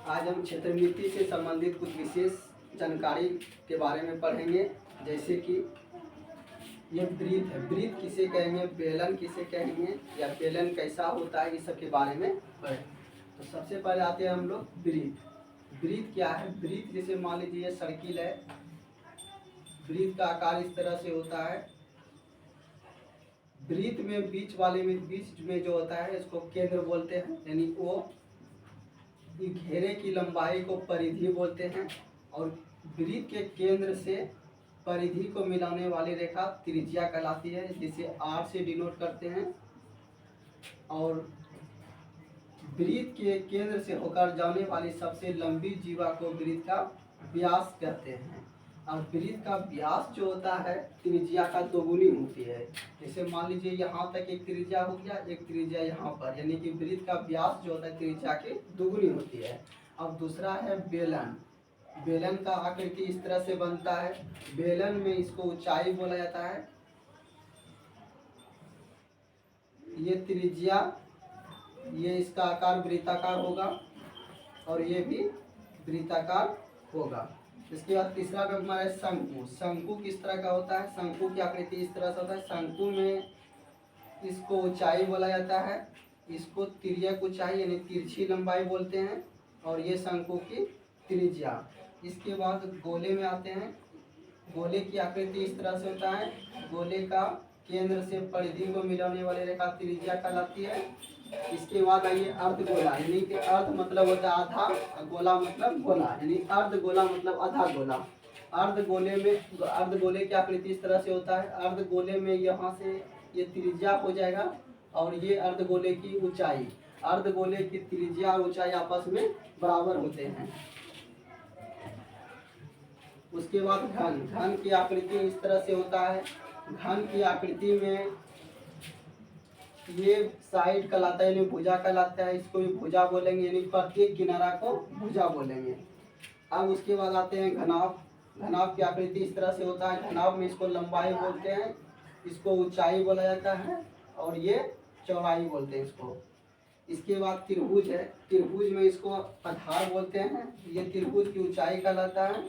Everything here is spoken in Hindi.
आज हम क्षेत्रमिति से संबंधित कुछ विशेष जानकारी के बारे में पढ़ेंगे। जैसे कि ये वृत्त है, वृत्त किसे कहेंगे, बेलन किसे कहेंगे या बेलन कैसा होता है, इस सब के बारे में पढ़ें। तो सबसे पहले आते हैं हम लोग वृत्त। वृत्त क्या है? वृत्त जैसे मान लीजिए सर्किल है, वृत्त का आकार इस तरह से होता है। वृत्त में बीच में जो होता है इसको केंद्र बोलते हैं, यानी वो घेरे की लंबाई को परिधि बोलते हैं। और वृत्त के केंद्र से परिधि को मिलाने वाली रेखा त्रिज्या कहलाती है, जिसे R से डिनोट करते हैं। और वृत्त के केंद्र से होकर जाने वाली सबसे लंबी जीवा को वृत्त का व्यास कहते हैं। और वृत्त का व्यास जो होता है त्रिज्या का दोगुनी होती है। जैसे मान लीजिए यहाँ तक एक त्रिज्या हो गया, एक त्रिज्या यहाँ पर, यानी कि वृत्त का व्यास जो होता है त्रिज्या के दोगुनी होती है। अब दूसरा है बेलन। बेलन का आकृति इस तरह से बनता है। बेलन में इसको ऊंचाई बोला जाता है। ये त्रिज्या, ये इसका आकार वृत्ताकार होगा और ये भी वृत्ताकार होगा। इसके बाद तीसरा नंबर है शंकु। शंकु किस तरह का होता है? शंकु की आकृति इस तरह से होता है। शंकु में इसको ऊंचाई बोला जाता है, इसको तिर्यक ऊंचाई यानी तिरछी लंबाई बोलते हैं, और ये शंकु की त्रिज्या। इसके बाद गोले में आते हैं। गोले की आकृति इस तरह से होता है। गोले का केंद्र से परिधि को मिलाने वाली रेखा त्रिज्या कहलाती है। इसके बाद आइए अर्धगोला, यानी कि अर्ध मतलब होता है आधा, गोला मतलब गोला, यानी अर्धगोला मतलब आधा गोला। अर्धगोले की आकृति इस तरह से होता है। अर्धगोले में यहाँ से ये त्रिज्या हो जाएगा और ये अर्धगोले की ऊंचाई। अर्धगोले की त्रिज्या और ऊंचाई आपस में बराबर होते हैं। उसके बाद घन। घन की आकृति इस तरह से होता है। घन की आकृति में ये साइड कहलाता है, यानी भुजा कहलाता है। इसको भी भुजा बोलेंगे, यानी प्रत्येक किनारा को भुजा बोलेंगे। अब उसके बाद आते हैं घनाभ। घनाभ की आकृति इस तरह से होता है। घनाभ में इसको लंबाई बोलते हैं, इसको ऊंचाई बोला जाता है, और ये चौड़ाई बोलते हैं इसको। इसके बाद त्रिभुज है। त्रिभुज में इसको आधार बोलते हैं। ये त्रिभुज की ऊंचाई कहलाता है।